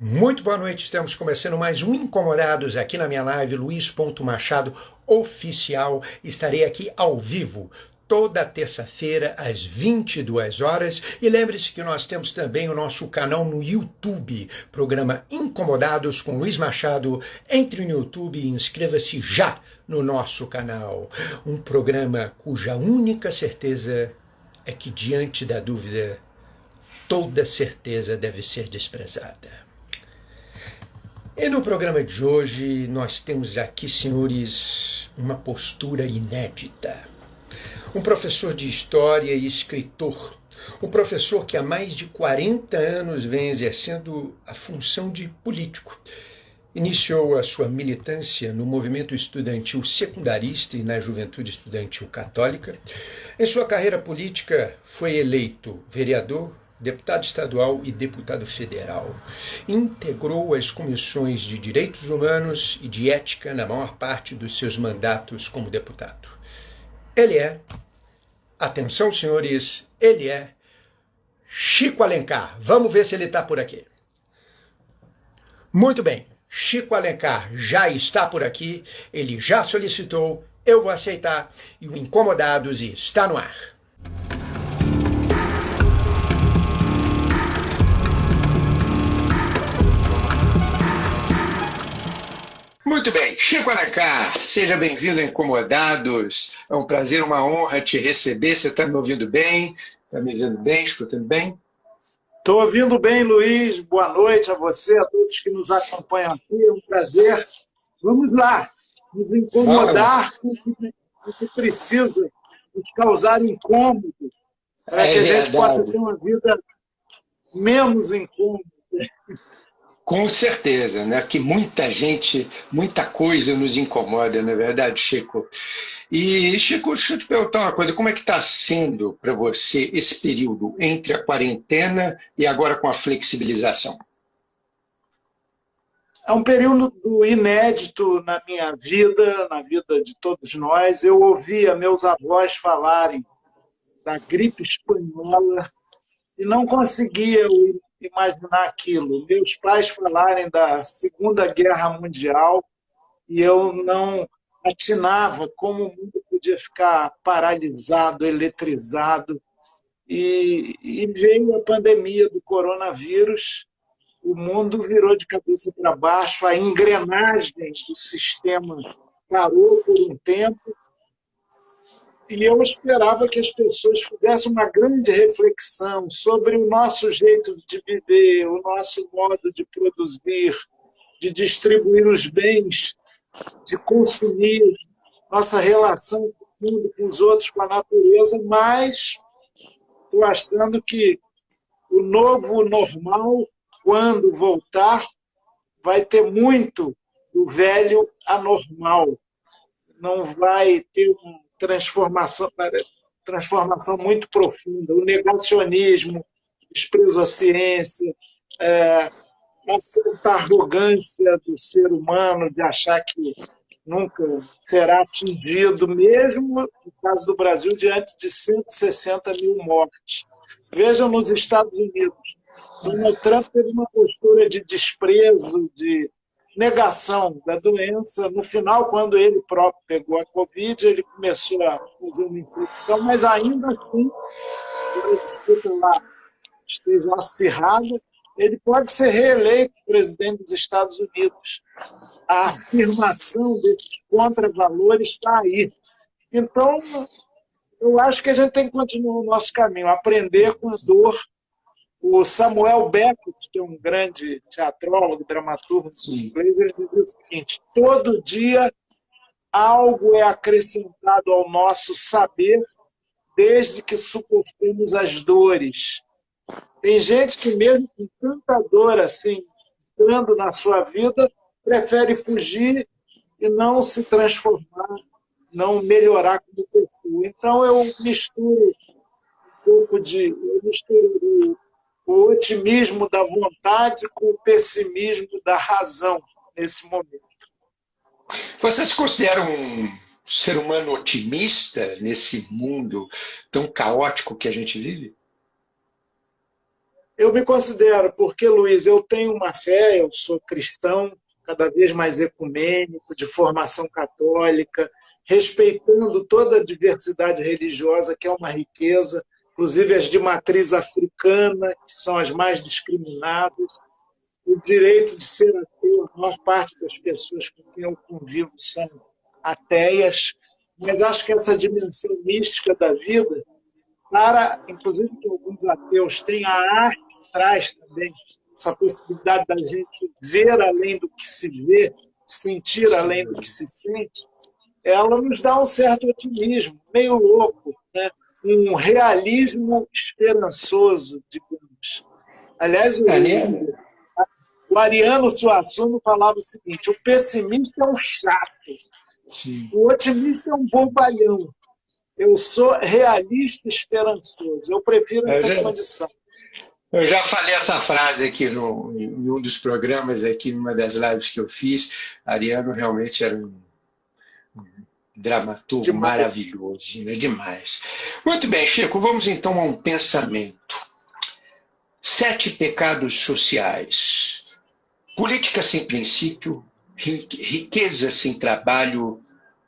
Muito boa noite, estamos começando mais um Incomodados aqui na minha live, Luiz.Machado Oficial. Estarei aqui ao vivo toda terça-feira às 22 horas. E lembre-se que nós temos também o nosso canal no YouTube, programa Incomodados com Luiz Machado. Entre no YouTube e inscreva-se já no nosso canal. Um programa cuja única certeza é que, diante da dúvida, toda certeza deve ser desprezada. E no programa de hoje nós temos aqui, senhores, uma postura inédita. Um professor de história e escritor, um professor que há mais de 40 anos vem exercendo a função de político. Iniciou a sua militância no movimento estudantil secundarista e na juventude estudantil católica. Em sua carreira política foi eleito vereador, deputado estadual e deputado federal. Integrou as comissões de Direitos Humanos e de Ética na maior parte dos seus mandatos como deputado. Ele é, atenção senhores, ele é Chico Alencar. Vamos ver se ele está por aqui. Muito bem, Chico Alencar já está por aqui, ele já solicitou, eu vou aceitar e o Incomodados está no ar. Muito bem, Chico Alencar, seja bem-vindo a Incomodados. É um prazer, uma honra te receber. Você está me ouvindo bem? Está me vendo bem, escutando bem? Estou ouvindo bem, Luiz. Boa noite a você, a todos que nos acompanham aqui. É um prazer. Vamos lá, nos incomodar com o que precisa nos causar incômodo, para que a gente possa ter uma vida menos incômoda. Com certeza, né? Que muita gente, muita coisa nos incomoda, não é verdade, Chico? E, Chico, deixa eu te perguntar uma coisa, como é que está sendo para você esse período entre a quarentena e agora com a flexibilização? É um período inédito na minha vida, na vida de todos nós. Eu ouvia meus avós falarem da gripe espanhola e não conseguia imaginar aquilo. Meus pais falarem da Segunda Guerra Mundial e eu não atinava como o mundo podia ficar paralisado, eletrizado. E veio a pandemia do coronavírus, o mundo virou de cabeça para baixo, a engrenagem do sistema parou por um tempo, e eu esperava que as pessoas fizessem uma grande reflexão sobre o nosso jeito de viver, o nosso modo de produzir, de distribuir os bens, de consumir, nossa relação com o mundo, com os outros, com a natureza, mas estou achando que o novo normal, quando voltar, vai ter muito do velho anormal. Não vai ter uma transformação muito profunda. O negacionismo, o desprezo à ciência, a certa arrogância do ser humano de achar que nunca será atingido, mesmo no caso do Brasil, diante de 160 mil mortes. Vejam nos Estados Unidos, Donald Trump teve uma postura de desprezo, de negação da doença. No final, quando ele próprio pegou a Covid, ele começou a fazer uma infecção, mas ainda assim, a disputa lá esteja acirrada, ele pode ser reeleito presidente dos Estados Unidos. A afirmação desses contravalores está aí. Então, eu acho que a gente tem que continuar o nosso caminho, aprender com a dor. O Samuel Beckett, que é um grande teatrólogo, dramaturgo inglês, ele diz o seguinte: todo dia algo é acrescentado ao nosso saber, desde que suportemos as dores. Tem gente que, mesmo com tanta dor assim, entrando na sua vida, prefere fugir e não se transformar, não melhorar como pessoa. Então, eu misturo o otimismo da vontade com o pessimismo da razão nesse momento. Você se considera um ser humano otimista nesse mundo tão caótico que a gente vive? Eu me considero, porque, Luiz, eu tenho uma fé, eu sou cristão, cada vez mais ecumênico, de formação católica, respeitando toda a diversidade religiosa, que é uma riqueza, inclusive as de matriz africana, que são as mais discriminadas, o direito de ser ateu, a maior parte das pessoas com quem eu convivo são ateias, mas acho que essa dimensão mística da vida, inclusive que alguns ateus têm, a arte traz também essa possibilidade da gente ver além do que se vê, sentir além do que se sente, ela nos dá um certo otimismo, meio louco, né? Um realismo esperançoso, digamos. Aliás, o Ariano Suassuna falava o seguinte: o pessimista é um chato, Sim. o otimista é um bobalhão. Eu sou realista esperançoso. Eu prefiro essa condição. Eu já falei essa frase aqui em um dos programas, aqui numa das lives que eu fiz. Ariano realmente era um dramaturgo maravilhoso, né? Demais. Muito bem, Chico, vamos então a um pensamento. 7 pecados sociais. Política sem princípio, riqueza sem trabalho,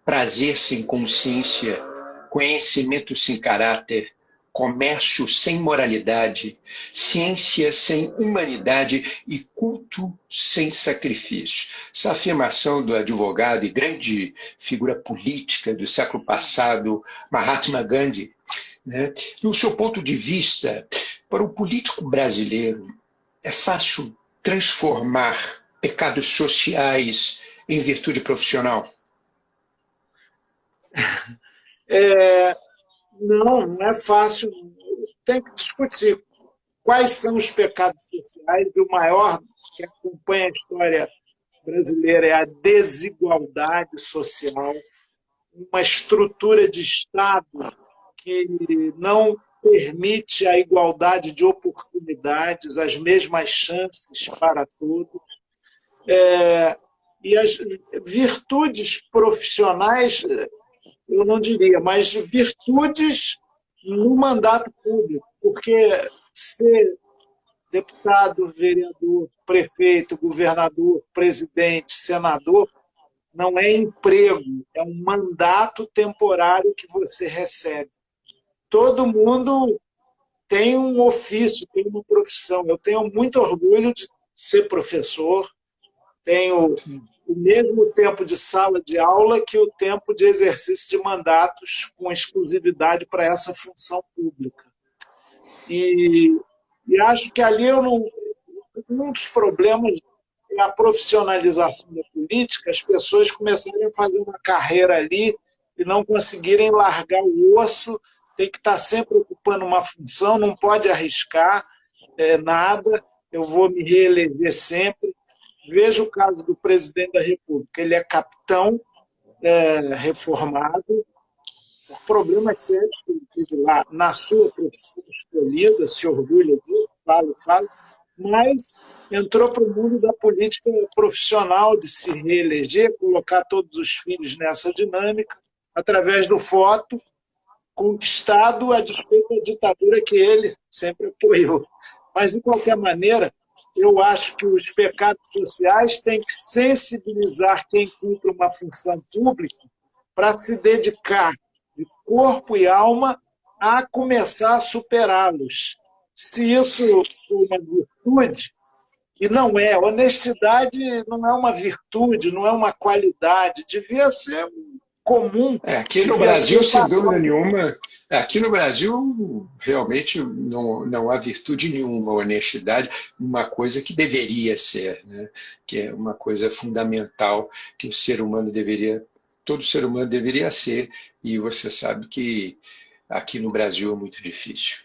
prazer sem consciência, conhecimento sem caráter, comércio sem moralidade, ciência sem humanidade e culto sem sacrifício. Essa afirmação do advogado e grande figura política do século passado, Mahatma Gandhi, né? No seu ponto de vista, para o político brasileiro, é fácil transformar pecados sociais em virtude profissional? Não é fácil. Tem que discutir quais são os pecados sociais, e o maior que acompanha a história brasileira é a desigualdade social, uma estrutura de Estado que não permite a igualdade de oportunidades, as mesmas chances para todos. E as virtudes profissionais, eu não diria, mas virtudes no mandato público, porque ser deputado, vereador, prefeito, governador, presidente, senador, não é emprego, é um mandato temporário que você recebe. Todo mundo tem um ofício, tem uma profissão. Eu tenho muito orgulho de ser professor, tenho o mesmo tempo de sala de aula que o tempo de exercício de mandatos com exclusividade para essa função pública. E acho que ali um dos problemas é a profissionalização da política, as pessoas começarem a fazer uma carreira ali e não conseguirem largar o osso, tem que estar sempre ocupando uma função, não pode arriscar nada, eu vou me reeleger sempre. Veja o caso do presidente da República, ele é capitão reformado, por problemas sérios que ele teve lá na sua profissão escolhida, se orgulha disso, fala, mas entrou para o mundo da política profissional, de se reeleger, colocar todos os filhos nessa dinâmica, através do voto, conquistado a despeito da ditadura que ele sempre apoiou. Mas, de qualquer maneira, eu acho que os pecados sociais têm que sensibilizar quem cumpre uma função pública para se dedicar de corpo e alma a começar a superá-los. Se isso for uma virtude, e não é, honestidade não é uma virtude, não é uma qualidade, devia ser comum. Aqui no Brasil, sem dúvida nenhuma, aqui no Brasil realmente não há virtude nenhuma, honestidade, uma coisa que deveria ser, né? Que é uma coisa fundamental que todo ser humano deveria ser, e você sabe que aqui no Brasil é muito difícil.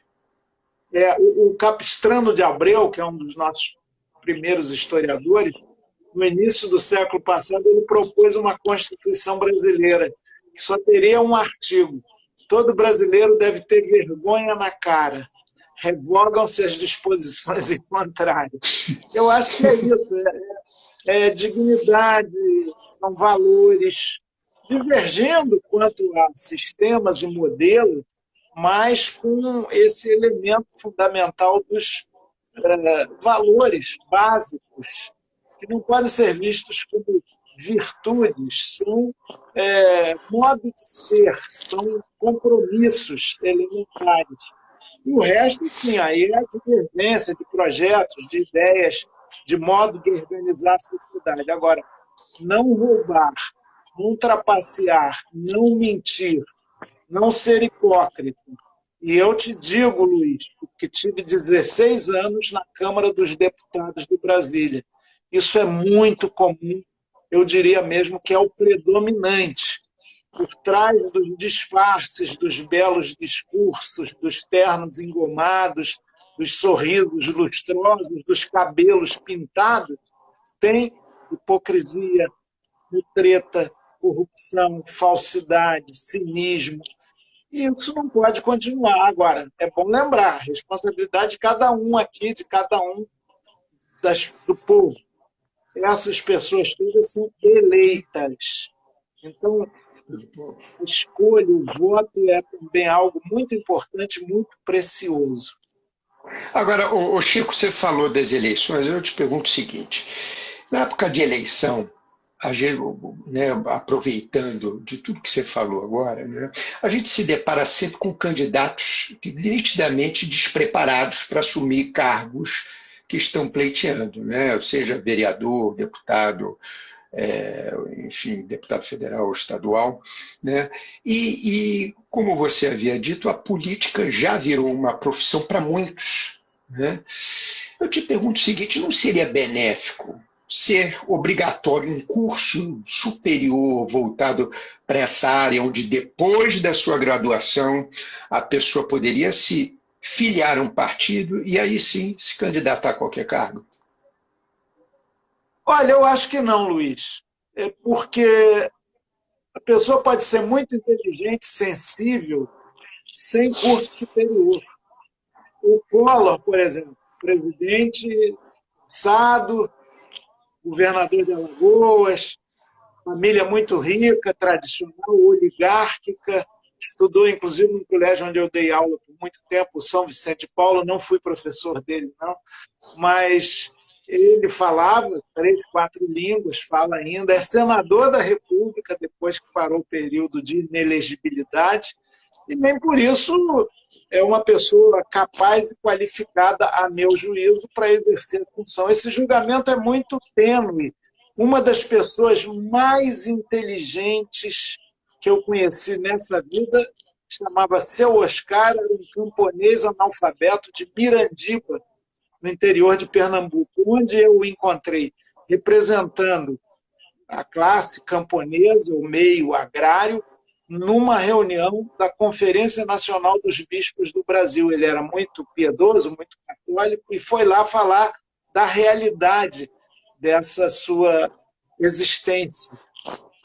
O Capistrano de Abreu, que é um dos nossos primeiros historiadores, no início do século passado, ele propôs uma Constituição brasileira, que só teria um artigo: todo brasileiro deve ter vergonha na cara, revogam-se as disposições em contrário. Eu acho que é isso, é dignidade, são valores, divergindo quanto a sistemas e modelos, mas com esse elemento fundamental valores básicos que não podem ser vistos como virtudes, são modo de ser, são compromissos elementares. E o resto, sim, aí é a divergência de projetos, de ideias, de modo de organizar a sociedade. Agora, não roubar, não trapacear, não mentir, não ser hipócrita. E eu te digo, Luiz, porque tive 16 anos na Câmara dos Deputados de Brasília. Isso é muito comum, eu diria mesmo que é o predominante. Por trás dos disfarces, dos belos discursos, dos ternos engomados, dos sorrisos lustrosos, dos cabelos pintados, tem hipocrisia, treta, corrupção, falsidade, cinismo. E isso não pode continuar. Agora, é bom lembrar, a responsabilidade de cada um aqui, de cada um do povo. Essas pessoas todas são eleitas. Então, a escolha, o voto é também algo muito importante, muito precioso. Agora, o Chico, você falou das eleições, eu te pergunto o seguinte: na época de eleição, a gente, né, aproveitando de tudo que você falou agora, né, a gente se depara sempre com candidatos nitidamente despreparados para assumir cargos que estão pleiteando, né, seja vereador, deputado, enfim, deputado federal ou estadual, né? E, como você havia dito, a política já virou uma profissão para muitos, né? Eu te pergunto o seguinte: não seria benéfico ser obrigatório um curso superior voltado para essa área, onde depois da sua graduação a pessoa poderia se filiar a um partido e aí sim se candidatar a qualquer cargo? Olha, eu acho que não, Luiz. É porque a pessoa pode ser muito inteligente, sensível, sem curso superior. O Collor, por exemplo, presidente, Sado, governador de Alagoas, família muito rica, tradicional, oligárquica, estudou inclusive no colégio onde eu dei aula por muito tempo, São Vicente de Paulo, não fui professor dele, não, mas ele falava 3, 4 línguas, fala ainda, é senador da República depois que parou o período de inelegibilidade, e nem por isso é uma pessoa capaz e qualificada, a meu juízo, para exercer a função. Esse julgamento é muito tênue. Uma das pessoas mais inteligentes que eu conheci nessa vida chamava Seu Oscar, era um camponês analfabeto de Mirandiba, no interior de Pernambuco, onde eu o encontrei representando a classe camponesa, o meio agrário, numa reunião da Conferência Nacional dos Bispos do Brasil. Ele era muito piedoso, muito católico, e foi lá falar da realidade dessa sua existência.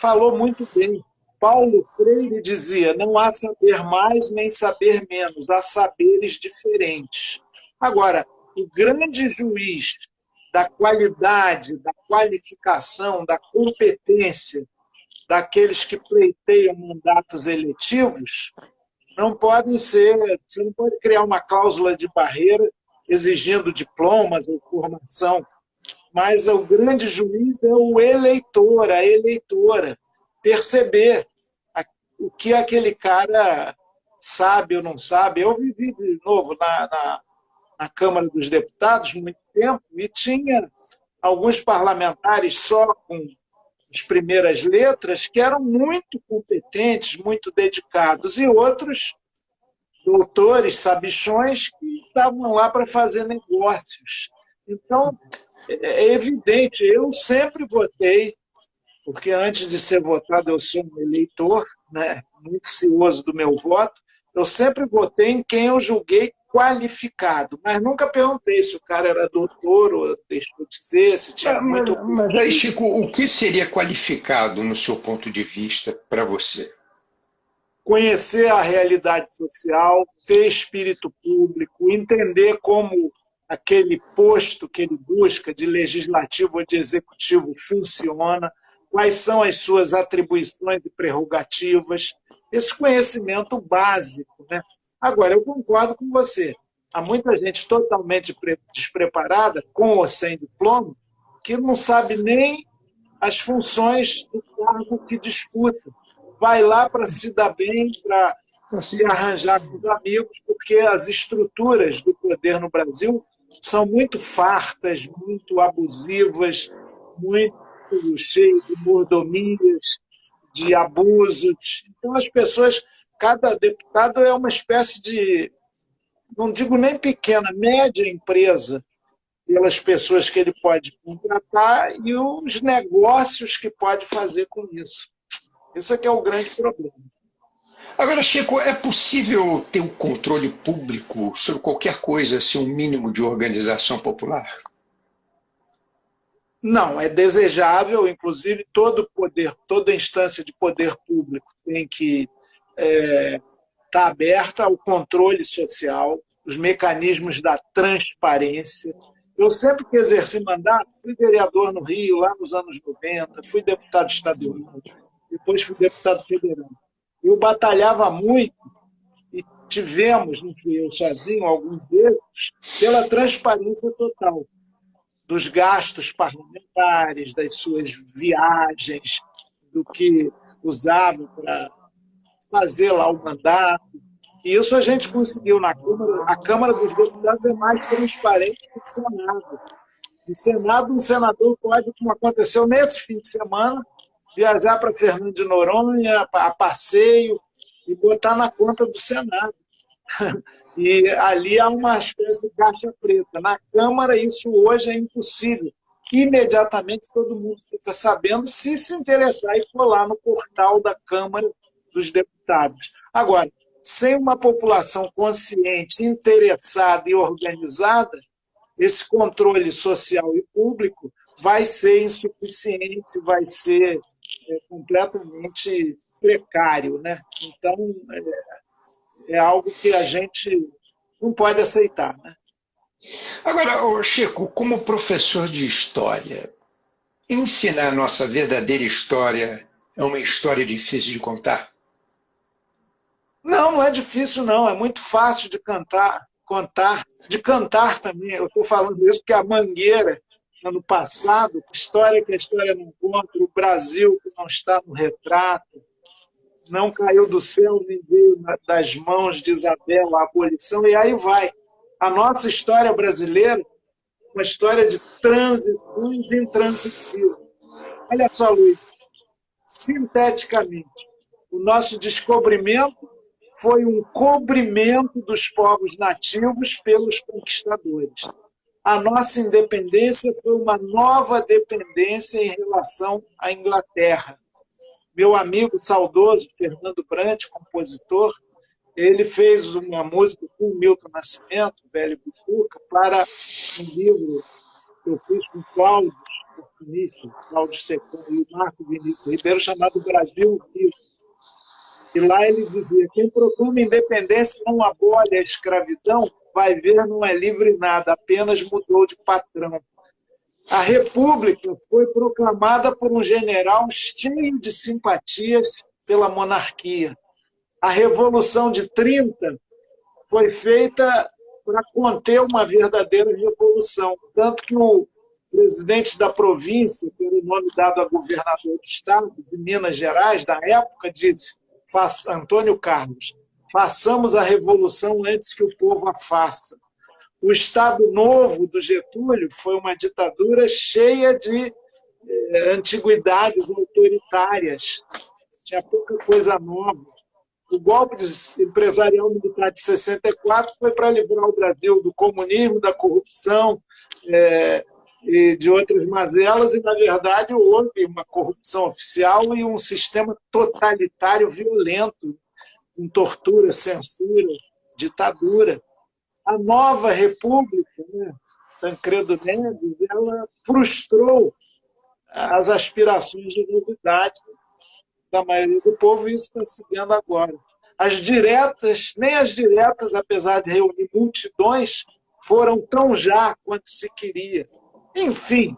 Falou muito bem. Paulo Freire dizia: não há saber mais nem saber menos, há saberes diferentes. Agora, o grande juiz da qualidade, da qualificação, da competência daqueles que pleiteiam mandatos eletivos não podem ser, você não pode criar uma cláusula de barreira exigindo diplomas ou formação, mas o grande juiz é o eleitor, a eleitora, perceber o que aquele cara sabe ou não sabe. Eu vivi de novo na Câmara dos Deputados muito tempo e tinha alguns parlamentares só com as primeiras letras que eram muito competentes, muito dedicados, e outros doutores, sabichões, que estavam lá para fazer negócios. Então, é evidente, eu sempre votei, porque antes de ser votado eu sou um eleitor, né, muito cioso do meu voto, eu sempre votei em quem eu julguei qualificado, mas nunca perguntei se o cara era doutor ou deixou de ser, se tinha muito... Mas aí, Chico, o que seria qualificado no seu ponto de vista para você? Conhecer a realidade social, ter espírito público, entender como aquele posto que ele busca de legislativo ou de executivo funciona, quais são as suas atribuições e prerrogativas, esse conhecimento básico, né? Agora, eu concordo com você, há muita gente totalmente despreparada, com ou sem diploma, que não sabe nem as funções do cargo que disputa. Vai lá para se dar bem, para se arranjar com os amigos, porque as estruturas do poder no Brasil são muito fartas, muito abusivas, muito cheias de mordomias, de abusos. Então, as pessoas, cada deputado é uma espécie de, não digo nem pequena, média empresa, pelas pessoas que ele pode contratar e os negócios que pode fazer com isso. Isso é que é o grande problema. Agora, Chico, é possível ter um controle público sobre qualquer coisa sem um mínimo de organização popular? Não, é desejável, inclusive todo poder, toda instância de poder público tem que estar aberta ao controle social, os mecanismos da transparência. Eu sempre que exerci mandato, fui vereador no Rio, lá nos anos 90, fui deputado estadual, depois fui deputado federal. Eu batalhava muito, e tivemos, não fui eu sozinho, alguns vezes, pela transparência total dos gastos parlamentares, das suas viagens, do que usava para fazer lá o mandato. E isso a gente conseguiu na Câmara. A Câmara dos Deputados é mais transparente que o Senado. No Senado, um senador pode, como aconteceu nesse fim de semana, viajar para Fernando de Noronha, a passeio, e botar na conta do Senado. E ali há uma espécie de caixa preta. Na Câmara, isso hoje é impossível. Imediatamente todo mundo fica sabendo se se interessar e for lá no portal da Câmara dos Deputados. Agora, sem uma população consciente, interessada e organizada, esse controle social e público vai ser insuficiente, vai ser completamente precário, né? Então, é algo que a gente não pode aceitar, né? Agora, Chico, como professor de história, ensinar a nossa verdadeira história é uma história difícil de contar? Não, não é difícil, não. É muito fácil de contar, de cantar também. Eu estou falando isso porque a Mangueira, ano passado, História que a História não conta, o Brasil que não está no retrato, não caiu do céu nem veio das mãos de Isabel a abolição, e aí vai. A nossa história brasileira é uma história de transições intransitivas. Olha só, Luiz, sinteticamente, o nosso descobrimento foi um cobrimento dos povos nativos pelos conquistadores. A nossa independência foi uma nova dependência em relação à Inglaterra. Meu amigo saudoso, Fernando Brant, compositor, ele fez uma música com Milton Nascimento, velho Butuca, para um livro que eu fiz com Cláudio Secão e o Marco Vinícius Ribeiro, chamado Brasil Vivo. E lá ele dizia: quem proclama independência não abole a escravidão, vai ver, não é livre nada, apenas mudou de patrão. A República foi proclamada por um general cheio de simpatias pela monarquia. A Revolução de 30 foi feita para conter uma verdadeira revolução. Tanto que o presidente da província, pelo nome dado a governador do estado de Minas Gerais, da época, disse, Antônio Carlos, façamos a revolução antes que o povo a faça. O Estado Novo do Getúlio foi uma ditadura cheia de antiguidades autoritárias. Tinha pouca coisa nova. O golpe empresarial militar de 64 foi para livrar o Brasil do comunismo, da corrupção e de outras mazelas, e, na verdade, houve uma corrupção oficial e um sistema totalitário violento, com tortura, censura, ditadura. A nova república, né, Tancredo Neves, ela frustrou as aspirações de novidade da maioria do povo, e isso está se vendo agora. As diretas, nem as diretas, apesar de reunir multidões, foram tão já quanto se queria. Enfim,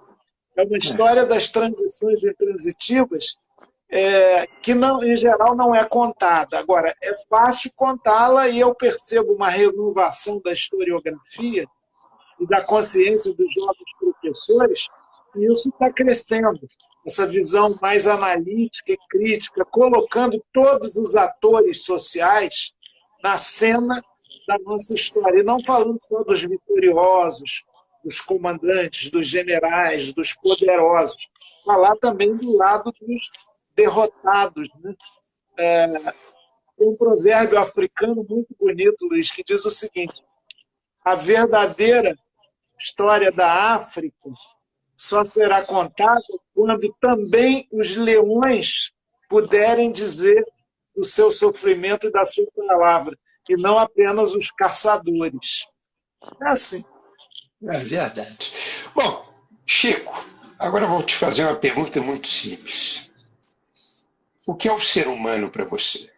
é uma história das transições intransitivas que não, em geral não é contada. Agora, é fácil contá-la e eu percebo uma renovação da historiografia e da consciência dos jovens professores, e isso está crescendo. Essa visão mais analítica e crítica, colocando todos os atores sociais na cena da nossa história, e não falando só dos vitoriosos, dos comandantes, dos generais, dos poderosos, falar também do lado dos derrotados. Né? Tem um provérbio africano muito bonito, Luiz, que diz o seguinte: a verdadeira história da África só será contada quando também os leões puderem dizer do seu sofrimento e da sua palavra, e não apenas os caçadores. É assim. É verdade. Bom, Chico, agora eu vou te fazer uma pergunta muito simples. O que é o ser humano para você?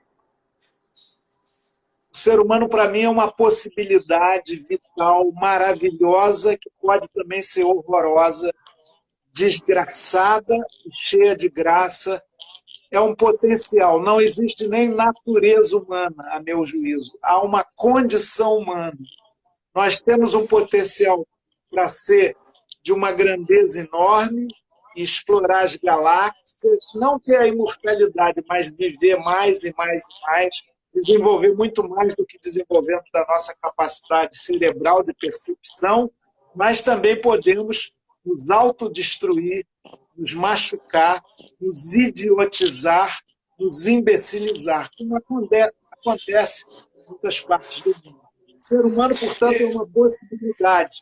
O ser humano, para mim, é uma possibilidade vital maravilhosa que pode também ser horrorosa, desgraçada e cheia de graça. É um potencial. Não existe nem natureza humana, a meu juízo. Há uma condição humana. Nós temos um potencial para ser de uma grandeza enorme e explorar as galáxias, não ter a imortalidade, mas viver mais e mais e mais, desenvolver muito mais do que desenvolvemos da nossa capacidade cerebral de percepção, mas também podemos nos autodestruir, nos machucar, nos idiotizar, nos imbecilizar, como acontece em muitas partes do mundo. O ser humano, portanto, é uma possibilidade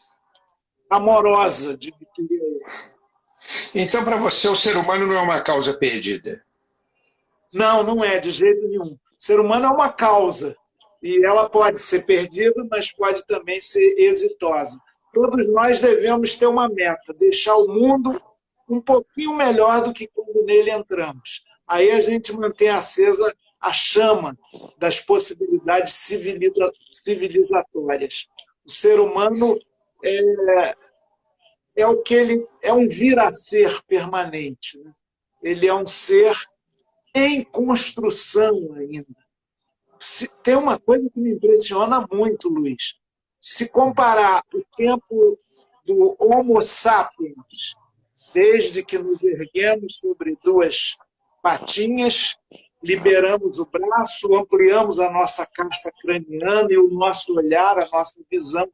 amorosa de viver. Então, para você, o ser humano não é uma causa perdida? Não, não é, de jeito nenhum. O ser humano é uma causa, e ela pode ser perdida, mas pode também ser exitosa. Todos nós devemos ter uma meta, deixar o mundo um pouquinho melhor do que quando nele entramos. Aí a gente mantém acesa a chama das possibilidades civilizatórias. O ser humano é o que ele é, um vir a ser permanente. Né? Ele é um ser em construção ainda. Tem uma coisa que me impressiona muito, Luiz. Se comparar o tempo do Homo sapiens, desde que nos erguemos sobre duas patinhas, liberamos o braço, ampliamos a nossa caixa craniana e o nosso olhar, a nossa visão.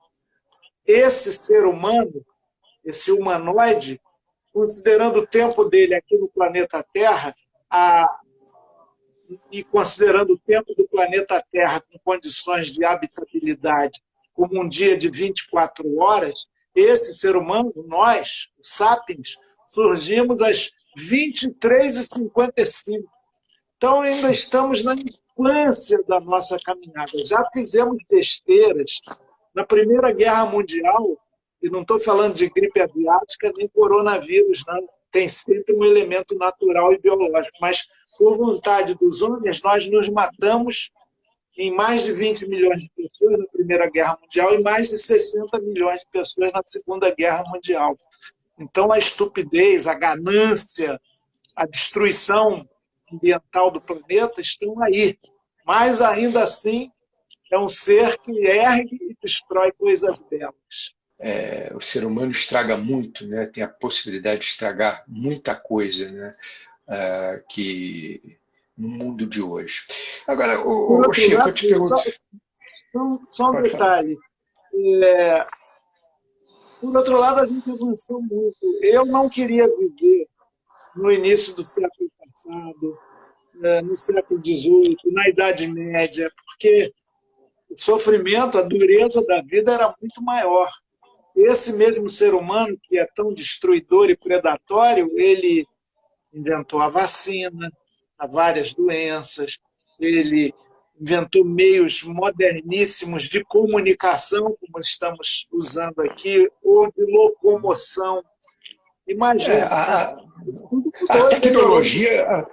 Esse ser humano, esse humanoide, considerando o tempo dele aqui no planeta Terra, e considerando o tempo do planeta Terra com condições de habitabilidade como um dia de 24 horas, esse ser humano, nós, os sapiens, surgimos às 23h55. Então, ainda estamos na infância da nossa caminhada. Já fizemos besteiras. Na Primeira Guerra Mundial, e não estou falando de gripe aviática nem coronavírus, não. Tem sempre um elemento natural e biológico, mas por vontade dos homens, nós nos matamos em mais de 20 milhões de pessoas na Primeira Guerra Mundial e mais de 60 milhões de pessoas na Segunda Guerra Mundial. Então, a estupidez, a ganância, a destruição ambiental do planeta estão aí. Mas, ainda assim, é um ser que ergue e destrói coisas belas. O ser humano estraga muito, né? Tem a possibilidade de estragar muita coisa, né? Que no mundo de hoje. Agora, Chico, lado, eu te pergunto... Só um detalhe. Por outro lado, a gente avançou muito. Eu não queria viver no início do século passado, no século XVIII, na Idade Média, porque o sofrimento, a dureza da vida era muito maior. Esse mesmo ser humano, que é tão destruidor e predatório, ele inventou a vacina para várias doenças, ele inventou meios moderníssimos de comunicação, como estamos usando aqui, ou de locomoção. Imagina. Isso tudo A mudou e melhorou. tecnologia,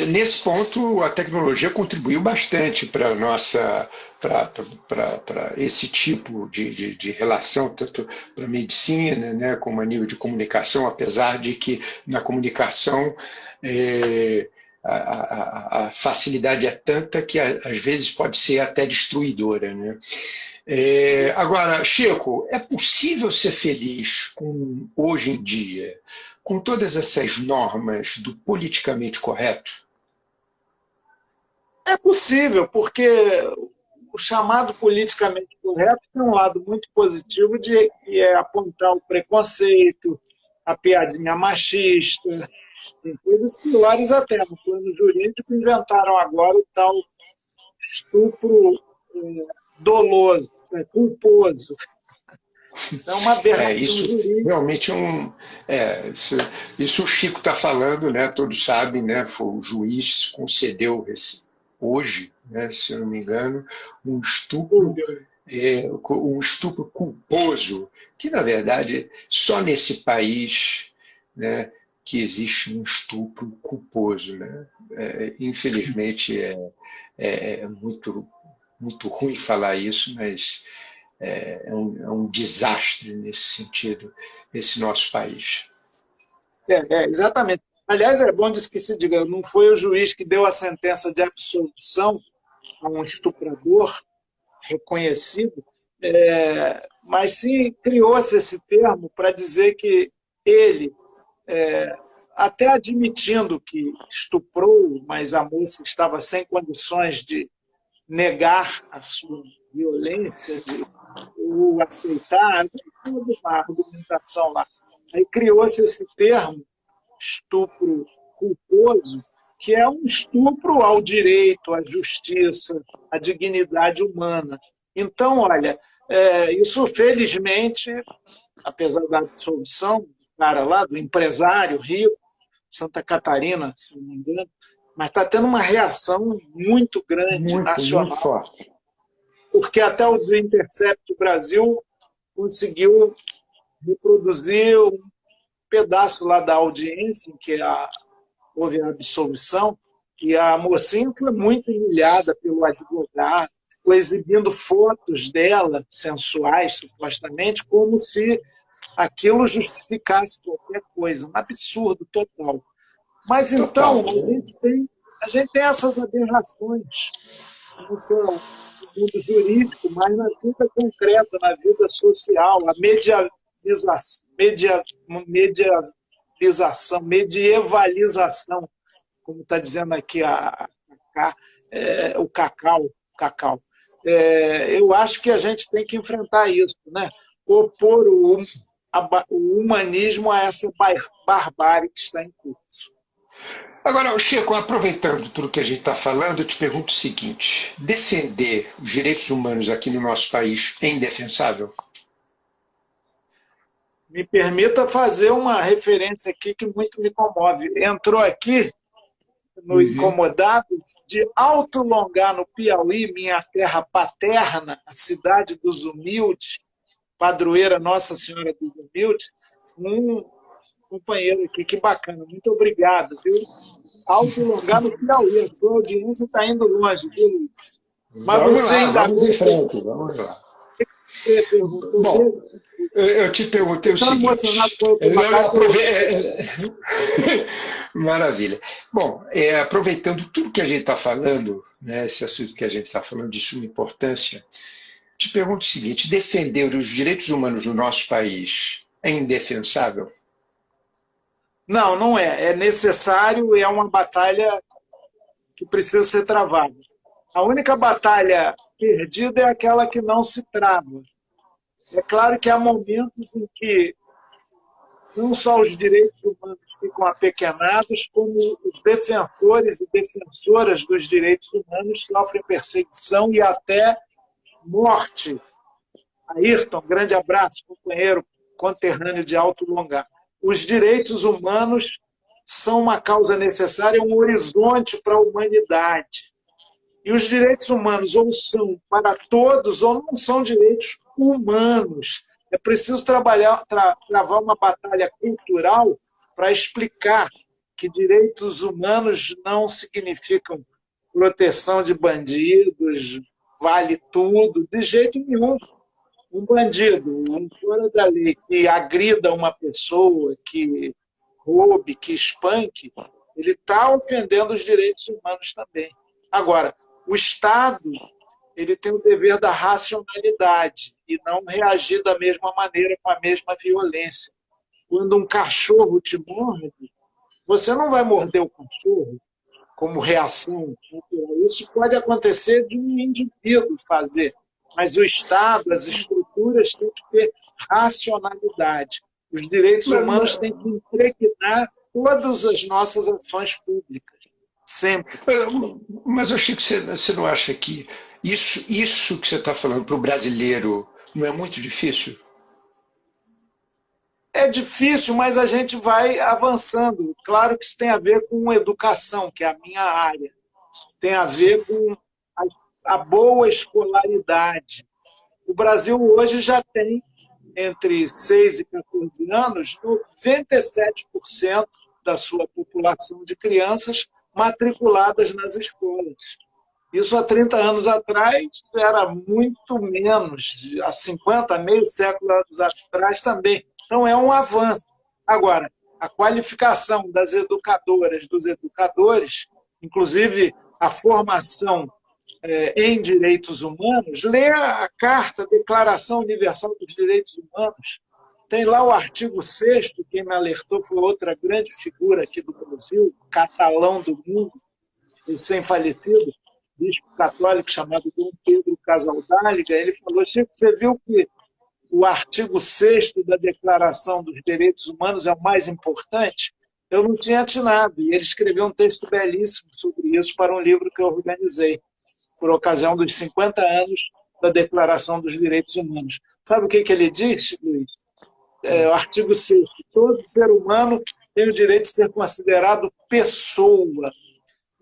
nesse ponto, a tecnologia contribuiu bastante para nossa, para esse tipo de relação, tanto para a medicina, né, como a nível de comunicação, apesar de que na comunicação a facilidade é tanta que às vezes pode ser até destruidora, né? Agora, Chico, é possível ser feliz hoje em dia com todas essas normas do politicamente correto? É possível, porque o chamado politicamente correto tem um lado muito positivo de que é apontar o preconceito, a piadinha machista, tem coisas piores até. No plano jurídico inventaram agora o tal estupro doloso, culposo. Isso é uma aberração Isso jurídica. realmente é um. Isso o Chico está falando, né? Todos sabem, né? Foi o juiz concedeu hoje, né, se eu não me engano, um estupro culposo, que na verdade só nesse país, né, que existe um estupro culposo, né? Infelizmente é muito muito ruim falar isso, mas é um desastre nesse sentido, esse nosso país. Exatamente. Aliás, é bom disso que se diga, não foi o juiz que deu a sentença de absolvição a um estuprador reconhecido, mas sim criou-se esse termo para dizer que ele, até admitindo que estuprou, mas a moça estava sem condições de negar a sua violência, de o aceitar, toda uma argumentação lá. Aí criou-se esse termo, estupro culposo, que é um estupro ao direito, à justiça, à dignidade humana. Então, olha, isso felizmente, apesar da absolvição do cara lá, do empresário rico, Santa Catarina, se não me engano, mas está tendo uma reação muito grande, Muito, muito nacional, forte. porque até o The Intercept Brasil conseguiu reproduzir um pedaço lá da audiência em que houve a absolvição, e a mocinha foi muito humilhada pelo advogado, ficou exibindo fotos dela, sensuais, supostamente, como se aquilo justificasse qualquer coisa. Um absurdo total. Mas então, Total. a gente tem essas aberrações, não só no mundo jurídico, mas na vida concreta, na vida social, a medievalização, como está dizendo aqui o Cacau. Eu acho que a gente tem que enfrentar isso, né? Opor o humanismo a essa barbárie que está em curso. Agora, Chico, aproveitando tudo que a gente está falando, eu te pergunto o seguinte: defender os direitos humanos aqui no nosso país é indefensável? Me permita fazer uma referência aqui que muito me comove. Entrou aqui no Incomodados, de Alto Longá, no Piauí, minha terra paterna, a cidade dos humildes, padroeira Nossa Senhora dos Humildes, um companheiro aqui, que bacana, muito obrigado, viu? Alto Longá, no Piauí, a sua audiência está indo longe, viu, Luiz? Mas Vamos você lá, ainda vamos em frente, vamos lá. perguntou Bom, mesmo? eu te perguntei o seguinte. Emocionado com o Maravilha. Bom, aproveitando tudo que a gente está falando, né, esse assunto que a gente está falando de suma importância, te pergunto o seguinte: defender os direitos humanos no nosso país é indefensável? Não, não é. É necessário, é uma batalha que precisa ser travada. A única batalha perdida é aquela que não se trava. É claro que há momentos em que não só os direitos humanos ficam apequenados, como os defensores e defensoras dos direitos humanos sofrem perseguição e até morte. Ayrton, grande abraço, companheiro conterrâneo de Alto Longá. Os direitos humanos são uma causa necessária, um horizonte para a humanidade. E os direitos humanos ou são para todos ou não são direitos humanos. É preciso travar uma batalha cultural para explicar que direitos humanos não significam proteção de bandidos, vale tudo, de jeito nenhum. Um bandido, um fora da lei que agrida uma pessoa, que roube, que espanque, ele está ofendendo os direitos humanos também. Agora, o Estado ele tem o dever da racionalidade e não reagir da mesma maneira, com a mesma violência. Quando um cachorro te morde, você não vai morder o cachorro como reação. Isso pode acontecer de um indivíduo fazer, mas o Estado, as estruturas têm que ter racionalidade. Os direitos humanos têm que impregnar todas as nossas ações públicas, sempre. Mas eu acho que você não acha que isso que você está falando para o brasileiro não é muito difícil? É difícil, mas a gente vai avançando. Claro que isso tem a ver com educação, que é a minha área. Tem a ver com a boa escolaridade. O Brasil hoje já tem, entre 6 e 14 anos, 97% da sua população de crianças matriculadas nas escolas. Isso há 30 anos atrás era muito menos, há 50, meio século atrás também. Então é um avanço. Agora, a qualificação das educadoras, dos educadores, inclusive a formação em direitos humanos, lê a Carta, a Declaração Universal dos Direitos Humanos. Tem lá o artigo 6º, quem me alertou foi outra grande figura aqui do Brasil, catalão do mundo, recém-falecido, bispo católico chamado Dom Pedro Casaldáliga. Ele falou: Chico, você viu que o artigo 6º da Declaração dos Direitos Humanos é o mais importante? Eu não tinha atinado, e ele escreveu um texto belíssimo sobre isso para um livro que eu organizei, por ocasião dos 50 anos da Declaração dos Direitos Humanos. Sabe o que ele diz, Luiz? O artigo 6º: todo ser humano tem o direito de ser considerado pessoa.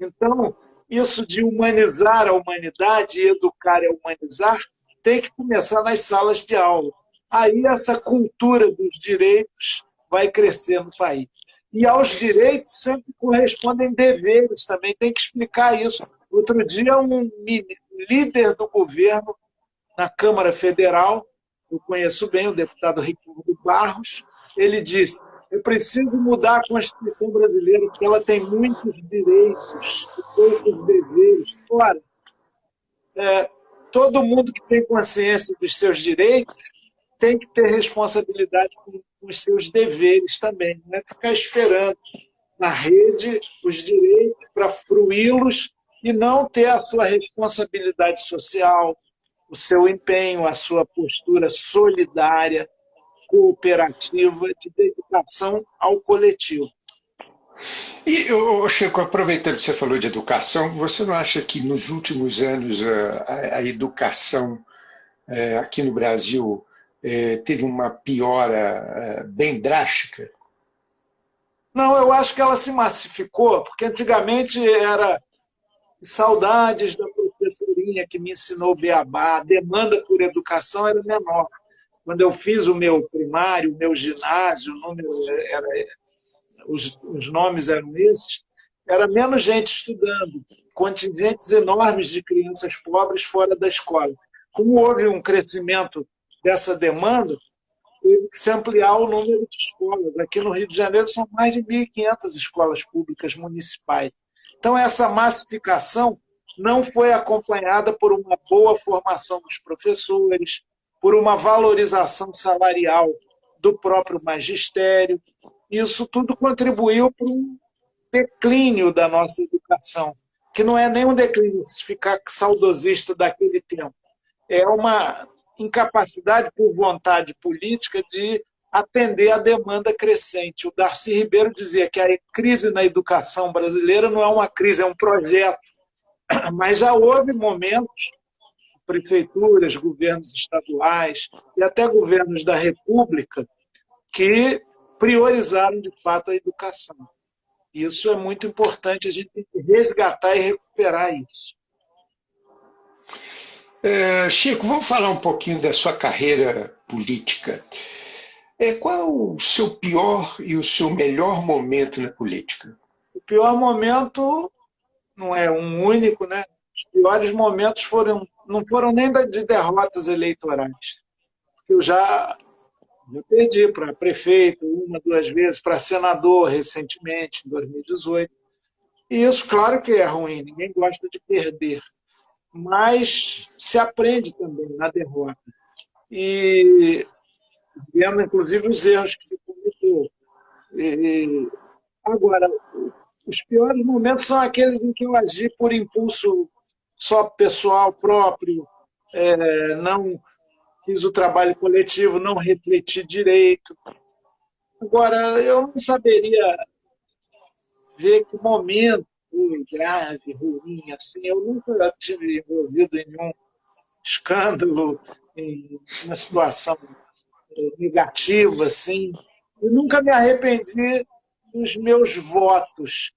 Então, isso de humanizar a humanidade e educar e humanizar tem que começar nas salas de aula. Aí essa cultura dos direitos vai crescer no país. E aos direitos sempre correspondem deveres também, tem que explicar isso. Outro dia, um líder do governo na Câmara Federal, eu conheço bem o deputado Ricardo Barros, ele disse: eu preciso mudar a Constituição brasileira, porque ela tem muitos direitos e poucos deveres. Ora, todo mundo que tem consciência dos seus direitos tem que ter responsabilidade com os seus deveres também. Não é ficar esperando na rede os direitos para fruí-los e não ter a sua responsabilidade social, o seu empenho, a sua postura solidária, cooperativa, de dedicação ao coletivo. E, Chico, aproveitando que você falou de educação, você não acha que nos últimos anos a educação aqui no Brasil teve uma piora bem drástica? Não, eu acho que ela se massificou, porque antigamente era saudades da professorinha que me ensinou o beabá, a demanda por educação era menor. Quando eu fiz o meu primário, o meu ginásio, os nomes eram esses, era menos gente estudando, contingentes enormes de crianças pobres fora da escola. Como houve um crescimento dessa demanda, teve que se ampliar o número de escolas. Aqui no Rio de Janeiro são mais de 1.500 escolas públicas municipais. Então, essa massificação não foi acompanhada por uma boa formação dos professores, por uma valorização salarial do próprio magistério. Isso tudo contribuiu para um declínio da nossa educação, que não é nem um declínio se ficar saudosista daquele tempo. É uma incapacidade por vontade política de atender à demanda crescente. O Darcy Ribeiro dizia que a crise na educação brasileira não é uma crise, é um projeto. Mas já houve momentos, prefeituras, governos estaduais e até governos da República, que priorizaram de fato a educação. Isso é muito importante, a gente tem que resgatar e recuperar isso. Chico, vamos falar um pouquinho da sua carreira política. Qual é o seu pior e o seu melhor momento na política? O pior momento não é um único, né? Os piores momentos não foram nem de derrotas eleitorais. Eu já perdi para prefeito uma, duas vezes, para senador recentemente, em 2018. E isso, claro que é ruim, ninguém gosta de perder. Mas se aprende também na derrota. E vendo, inclusive, os erros que se cometeu. Agora, os piores momentos são aqueles em que eu agi por impulso só pessoal próprio, não fiz o trabalho coletivo, não refleti direito. Agora, eu não saberia ver que momento foi grave, ruim, assim. Eu nunca tive envolvido em nenhum escândalo, em uma situação negativa, assim. Eu nunca me arrependi dos meus votos.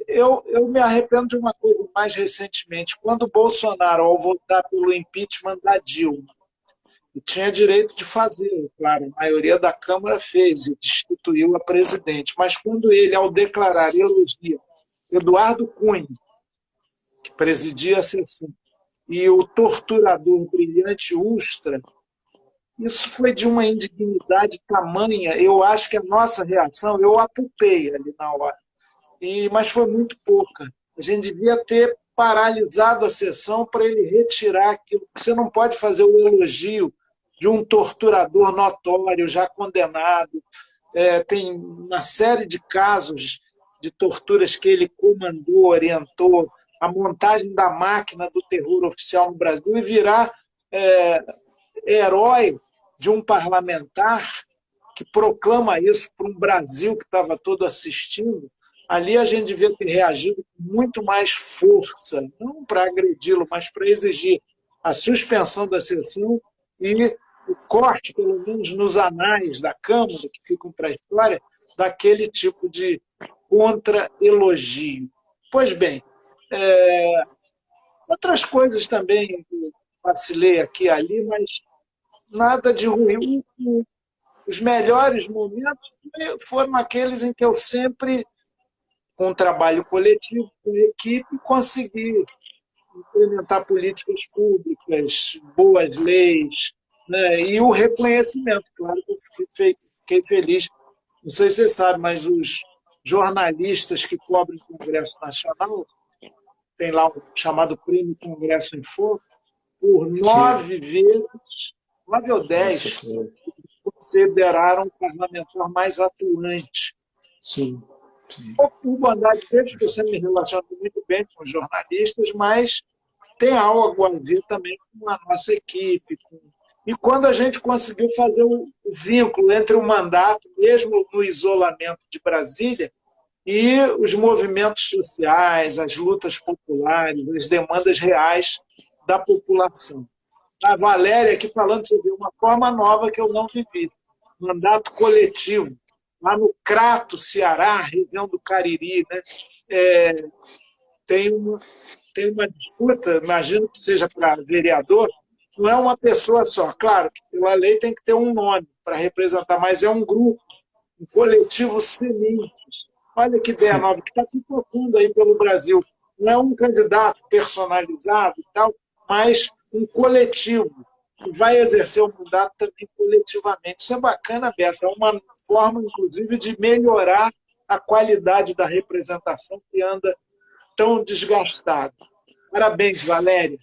Eu me arrependo de uma coisa mais recentemente. Quando o Bolsonaro, ao votar pelo impeachment da Dilma, e tinha direito de fazer, claro, a maioria da Câmara fez e destituiu a presidente. Mas quando ele, ao declarar elogia Eduardo Cunha, que presidia a sessão, e o torturador brilhante Ustra, isso foi de uma indignidade tamanha. Eu acho que a nossa reação, eu apupei ali na hora, mas foi muito pouca. A gente devia ter paralisado a sessão para ele retirar aquilo. Você não pode fazer o elogio de um torturador notório, já condenado. Tem uma série de casos de torturas que ele comandou, orientou, a montagem da máquina do terror oficial no Brasil, e virar herói de um parlamentar que proclama isso para um Brasil que estava todo assistindo. Ali a gente devia ter reagido com muito mais força, não para agredi-lo, mas para exigir a suspensão da sessão e o corte, pelo menos nos anais da Câmara, que ficam para a história, daquele tipo de contra-elogio. Pois bem, outras coisas também vacilei aqui e ali, mas nada de ruim. Os melhores momentos foram aqueles em que eu sempre, com um trabalho coletivo, com equipe, consegui implementar políticas públicas, boas leis, né? E o reconhecimento. Claro que eu fiquei feliz. Não sei se você sabe, mas os jornalistas que cobrem o Congresso Nacional, tem lá um chamado Prêmio Congresso em Foco, por 9 vezes, 9 ou 10, consideraram o parlamentar mais atuante. Sim. Por bondade deles, que eu sempre me relaciono muito bem com os jornalistas, mas tem algo a ver também com a nossa equipe. E quando a gente conseguiu fazer o vínculo entre o mandato, mesmo no isolamento de Brasília, e os movimentos sociais, as lutas populares, as demandas reais da população. A Valéria aqui falando, você viu, uma forma nova que eu não vivi. Mandato coletivo, lá no Crato, Ceará, região do Cariri, né? Tem uma disputa, imagino que seja para vereador, não é uma pessoa só. Claro que pela lei tem que ter um nome para representar, mas é um grupo, um coletivo sementes. Olha que ideia nova, que está pipocando aí pelo Brasil. Não é um candidato personalizado e tal, mas um coletivo que vai exercer o mandato também coletivamente. Isso é bacana, Bessa. É uma forma, inclusive, de melhorar a qualidade da representação que anda tão desgastada. Parabéns, Valéria.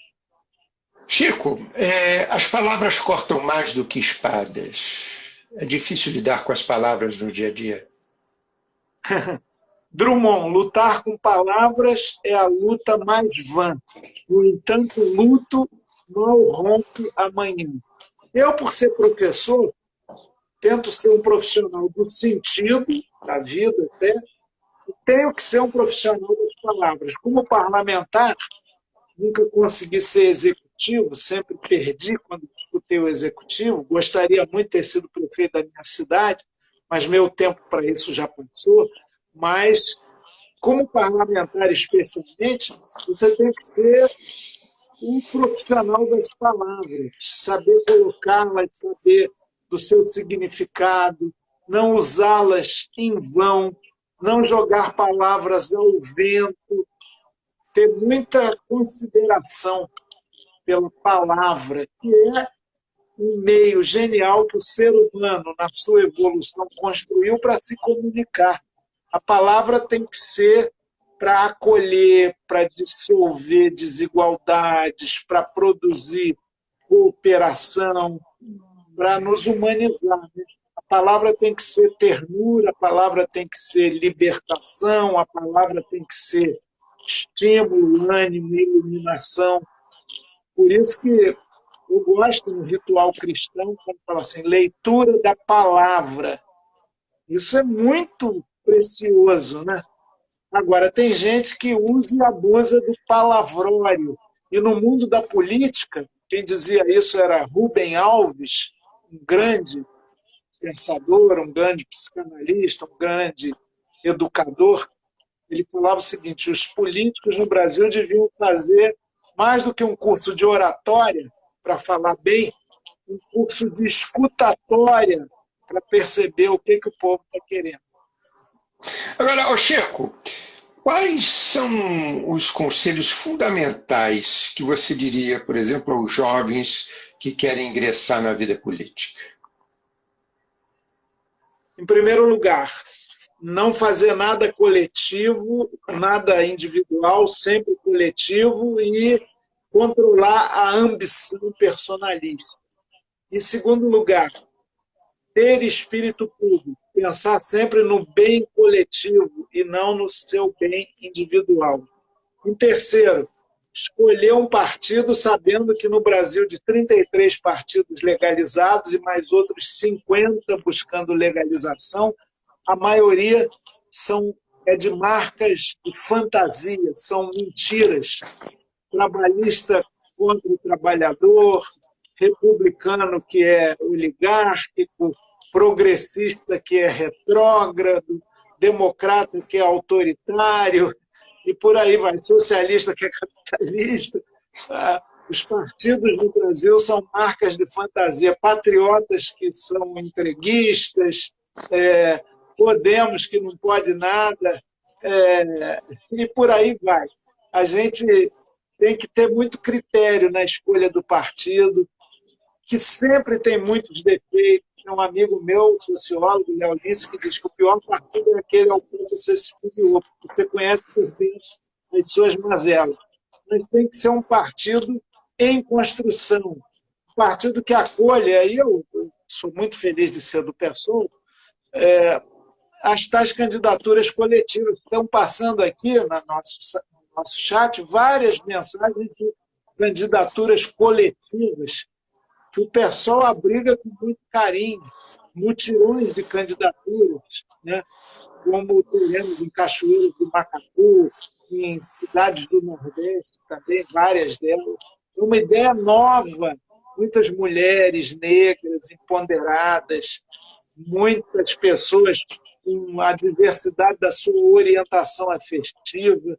Chico, as palavras cortam mais do que espadas. É difícil lidar com as palavras no dia a dia. Drummond, lutar com palavras é a luta mais vã. No entanto, luto mal rompe amanhã. Eu, por ser professor, tento ser um profissional do sentido, da vida até, e tenho que ser um profissional das palavras. Como parlamentar, nunca consegui ser executivo, sempre perdi quando disputei o executivo. Gostaria muito de ter sido prefeito da minha cidade, mas meu tempo para isso já passou. Mas, como parlamentar especialmente, você tem que ser um profissional das palavras, saber colocá-las, saber do seu significado, não usá-las em vão, não jogar palavras ao vento, ter muita consideração pela palavra, que é um meio genial que o ser humano, na sua evolução, construiu para se comunicar. A palavra tem que ser para acolher, para dissolver desigualdades, para produzir cooperação, para nos humanizar. Né? A palavra tem que ser ternura, a palavra tem que ser libertação, a palavra tem que ser estímulo, ânimo, iluminação. Por isso que eu gosto no ritual cristão, quando fala assim, leitura da palavra. Isso é muito precioso, né? Agora, tem gente que usa e abusa do palavrório. E no mundo da política, quem dizia isso era Rubem Alves, um grande pensador, um grande psicanalista, um grande educador. Ele falava o seguinte, os políticos no Brasil deviam fazer, mais do que um curso de oratória, para falar bem, um curso de escutatória, para perceber o que o povo está querendo. Agora, Chico, quais são os conselhos fundamentais que você diria, por exemplo, aos jovens que querem ingressar na vida política? Em primeiro lugar, não fazer nada coletivo, nada individual, sempre coletivo e controlar a ambição personalista. Em segundo lugar, ter espírito público, pensar sempre no bem coletivo e não no seu bem individual. Em terceiro, escolher um partido sabendo que no Brasil de 33 partidos legalizados e mais outros 50 buscando legalização, a maioria é de marcas de fantasia, são mentiras. Trabalhista contra o trabalhador, republicano que é oligárquico, progressista que é retrógrado, democrata que é autoritário, e por aí vai, socialista que é capitalista. Os partidos no Brasil são marcas de fantasia, patriotas que são entreguistas, Podemos que não pode nada, e por aí vai. A gente tem que ter muito critério na escolha do partido, que sempre tem muitos defeitos. Tem um amigo meu, sociólogo, Léo Lins, que diz que o pior partido é aquele ao qual você se filiou, porque você conhece por dentro as suas mazelas. Mas tem que ser um partido em construção, um partido que acolha, e eu sou muito feliz de ser do PSOL, as tais candidaturas coletivas. Estão passando aqui no nosso chat várias mensagens de candidaturas coletivas que o pessoal abriga com muito carinho, mutirões de candidaturas, né? Como teremos em Cachoeiro do Macacu, em cidades do Nordeste também, várias delas. É uma ideia nova, muitas mulheres negras, empoderadas, muitas pessoas com a diversidade da sua orientação afetiva,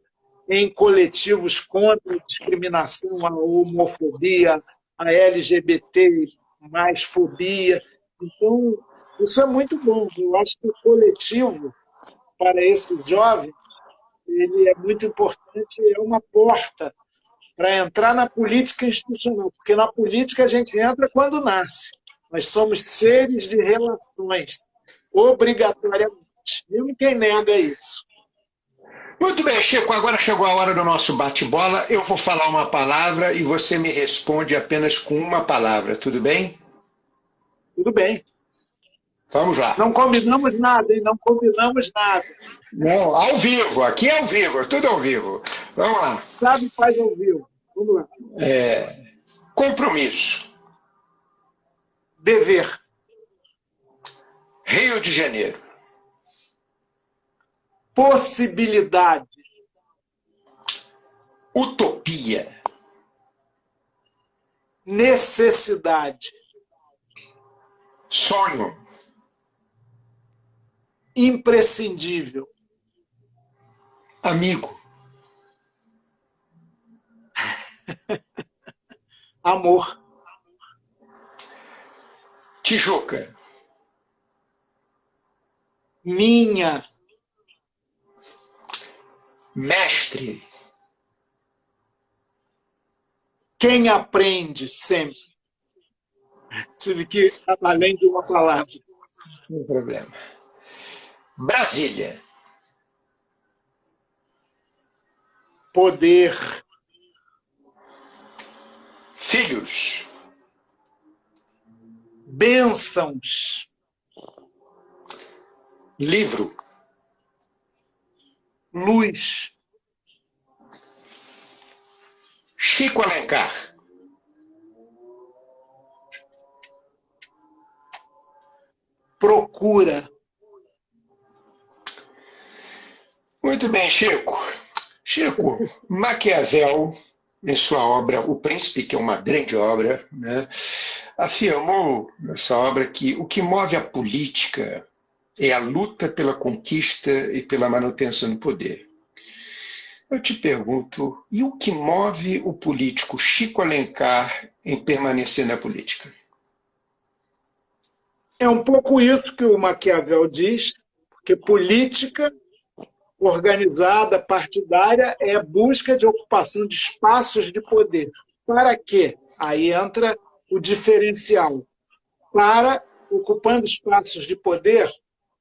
em coletivos contra a discriminação, a homofobia, a LGBT mais fobia. Então, isso é muito bom. Eu acho que o coletivo, para esses jovens, ele é muito importante, é uma porta para entrar na política institucional, porque na política a gente entra quando nasce. Nós somos seres de relações, obrigatoriamente. Mesmo quem nega isso. Muito bem, Chico, agora chegou a hora do nosso bate-bola. Eu vou falar uma palavra e você me responde apenas com uma palavra, tudo bem? Tudo bem. Vamos lá. Não combinamos nada, hein? Não combinamos nada. Não, ao vivo, aqui é ao vivo, tudo ao vivo. Vamos lá. Sabe, faz ao vivo. Vamos lá. Compromisso. Dever. Rio de Janeiro. Possibilidade. Utopia. Necessidade. Sonho. Imprescindível. Amigo. Amor. Tijuca. Minha. Mestre. Quem aprende sempre. Tive que além de uma palavra. Não tem problema. Brasília. Poder. Filhos. Bênçãos. Livro. Luz. Chico Alencar. Procura. Muito bem, Chico. Chico, Maquiavel, em sua obra O Príncipe, que é uma grande obra, né, afirmou nessa obra que o que move a política é a luta pela conquista e pela manutenção do poder. Eu te pergunto, e o que move o político Chico Alencar em permanecer na política? É um pouco isso que o Maquiavel diz, porque política organizada, partidária, é a busca de ocupação de espaços de poder. Para quê? Aí entra o diferencial. Para, ocupando espaços de poder,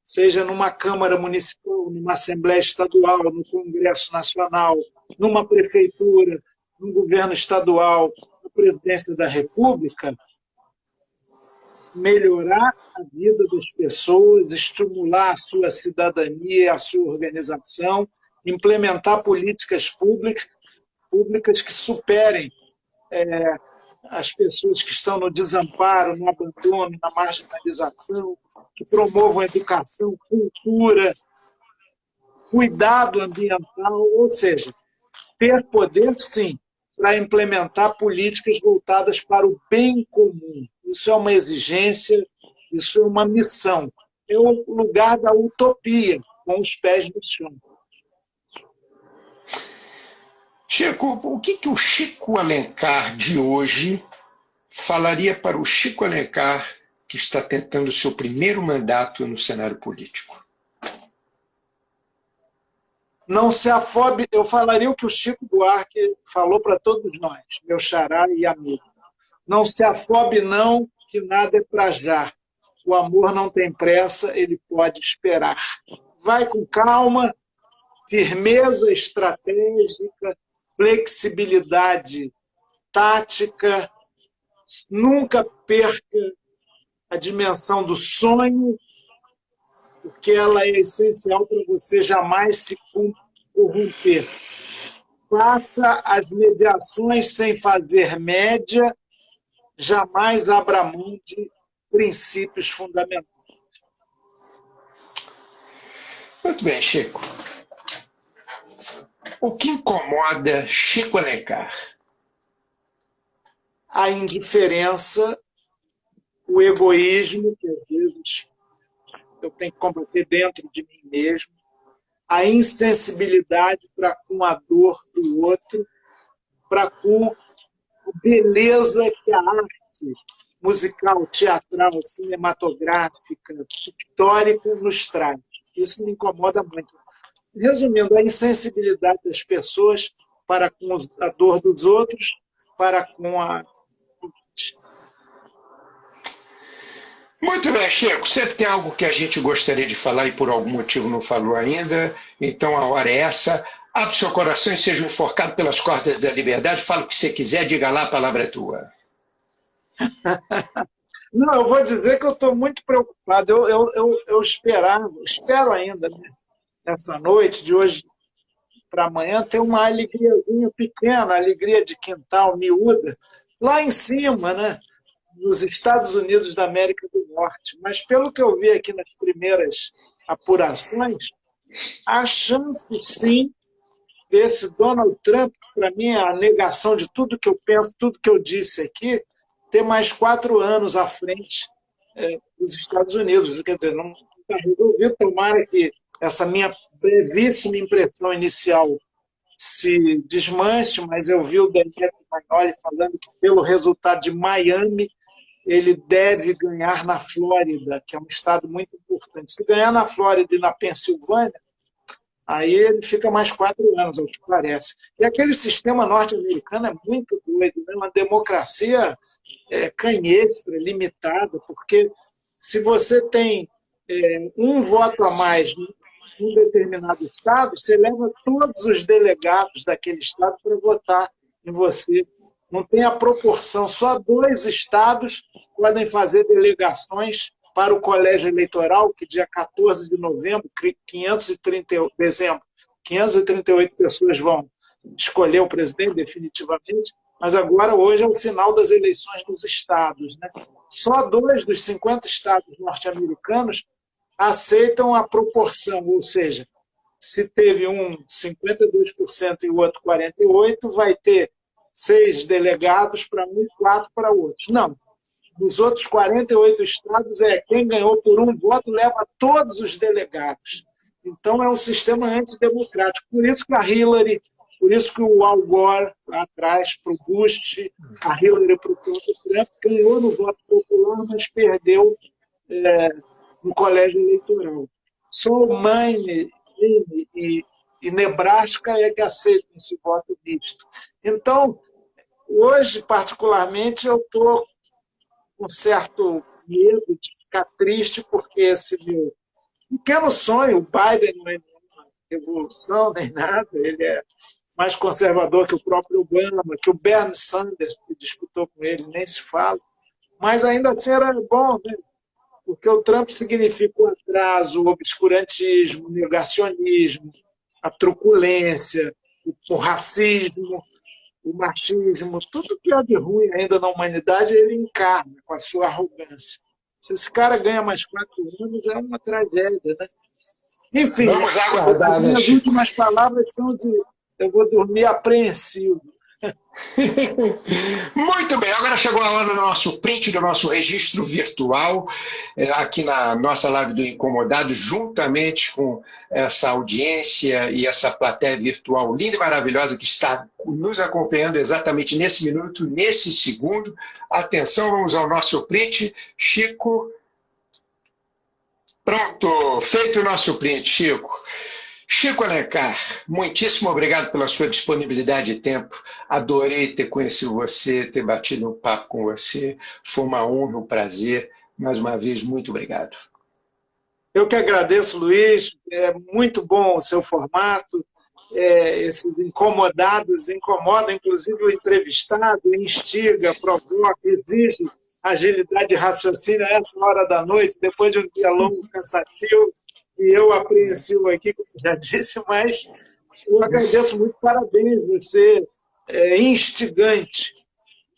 seja numa Câmara Municipal, numa Assembleia Estadual, no Congresso Nacional, numa prefeitura, num governo estadual, na presidência da República, melhorar a vida das pessoas, estimular a sua cidadania, a sua organização, implementar políticas públicas que superem as pessoas que estão no desamparo, no abandono, na marginalização, que promovam educação, cultura, cuidado ambiental, ou seja, ter poder, sim, para implementar políticas voltadas para o bem comum. Isso é uma exigência, isso é uma missão. É o lugar da utopia, com os pés no chão. Chico, o que o Chico Alencar de hoje falaria para o Chico Alencar que está tentando seu primeiro mandato no cenário político? Não se afobe, eu falaria o que o Chico Buarque falou para todos nós, meu xará e amigo. Não se afobe não, que nada é para já. O amor não tem pressa, ele pode esperar. Vai com calma, firmeza estratégica, flexibilidade tática, nunca perca a dimensão do sonho, porque ela é essencial para você jamais se corromper. Faça as mediações sem fazer média, jamais abra mão de princípios fundamentais. Muito bem, Chico. O que incomoda Chico Alencar? A indiferença, o egoísmo, que às vezes eu tenho que combater dentro de mim mesmo, a insensibilidade para com a dor do outro, para com a beleza que a arte musical, teatral, cinematográfica, pictórica nos traz. Isso me incomoda muito. Resumindo, a insensibilidade das pessoas para com a dor dos outros, para com a... Muito bem, Chico. Sempre tem algo que a gente gostaria de falar e por algum motivo não falou ainda, então a hora é essa. Abre seu coração e seja enforcado pelas cordas da liberdade. Fala o que você quiser, diga lá, a palavra é tua. Não, eu vou dizer que eu estou muito preocupado. Eu espero ainda, né, nessa noite, de hoje para amanhã, ter uma alegriazinha pequena, alegria de quintal, miúda, lá em cima, né, nos Estados Unidos da América do Norte. Mas, pelo que eu vi aqui nas primeiras apurações, há chance, sim, desse Donald Trump, que para mim é a negação de tudo que eu penso, tudo que eu disse aqui, ter mais 4 anos à frente dos Estados Unidos. Quer dizer, não está resolvido. Tomara que essa minha brevíssima impressão inicial se desmanche, mas eu vi o Daniel Magnoli falando que, pelo resultado de Miami, ele deve ganhar na Flórida, que é um estado muito importante. Se ganhar na Flórida e na Pensilvânia, aí ele fica mais 4 anos, ao que parece. E aquele sistema norte-americano é muito doido, né? Uma democracia canhestra, limitada, porque se você tem um voto a mais em um determinado estado, você leva todos os delegados daquele estado para votar em você. Não tem a proporção, só 2 estados podem fazer delegações para o colégio eleitoral, que dia 14 de novembro, 538 pessoas vão escolher o presidente definitivamente, mas agora, hoje, é o final das eleições dos estados, né? Só 2 dos 50 estados norte-americanos aceitam a proporção, ou seja, se teve um 52% e o outro 48%, vai ter 6 delegados para um e 4 para outros. Não. Nos outros 48 estados, quem ganhou por um voto leva todos os delegados. Então, é um sistema antidemocrático. Por isso que a Hillary, por isso que o Al Gore, lá atrás, para o Bush, a Hillary para o Trump, ganhou no voto popular, mas perdeu no colégio eleitoral. Só o Maine e Nebraska é que aceitam esse voto misto. Então, hoje, particularmente, eu estou com certo medo de ficar triste, porque esse meu pequeno sonho, o Biden não é nenhuma revolução nem nada, ele é mais conservador que o próprio Obama, que o Bernie Sanders, que disputou com ele, nem se fala, mas ainda assim era bom, né? Porque o Trump significa o atraso, o obscurantismo, o negacionismo, a truculência, o racismo, o machismo, tudo que há de ruim ainda na humanidade, ele encarna com a sua arrogância. Se esse cara ganha mais 4 anos, é uma tragédia, né? Enfim, vamos aguardar, as minhas últimas palavras são de eu vou dormir apreensivo. Muito bem, agora chegou a hora do nosso print, do nosso registro virtual, aqui na nossa live do Incomodado, juntamente com essa audiência e essa plateia virtual linda e maravilhosa que está nos acompanhando exatamente nesse minuto, nesse segundo. Atenção, vamos ao nosso print. Chico. Pronto, feito o nosso print, Chico. Chico Alencar, muitíssimo obrigado pela sua disponibilidade e tempo. Adorei ter conhecido você, ter batido um papo com você. Foi uma honra, um prazer. Mais uma vez, muito obrigado. Eu que agradeço, Luiz. É muito bom o seu formato. Esses incomodados incomodam, inclusive o entrevistado, instiga, provoca, exige agilidade de raciocínio a essa hora da noite, depois de um dia longo, cansativo. E eu apreensivo aqui, como já disse, mas eu agradeço muito, parabéns, você é instigante.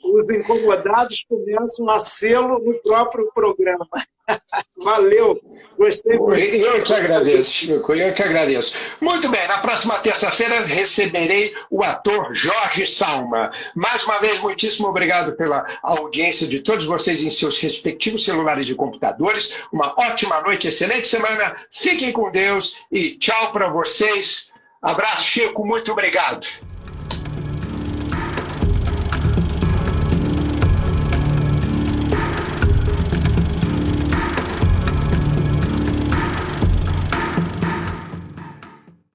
Os incomodados começam a sê-lo no próprio programa. Valeu, gostei muito. Eu que agradeço, Chico, eu que agradeço. Muito bem, na próxima terça-feira receberei o ator Jorge Salma. Mais uma vez, muitíssimo obrigado pela audiência de todos vocês em seus respectivos celulares e computadores. Uma ótima noite, excelente semana. Fiquem com Deus e tchau para vocês. Abraço, Chico, muito obrigado.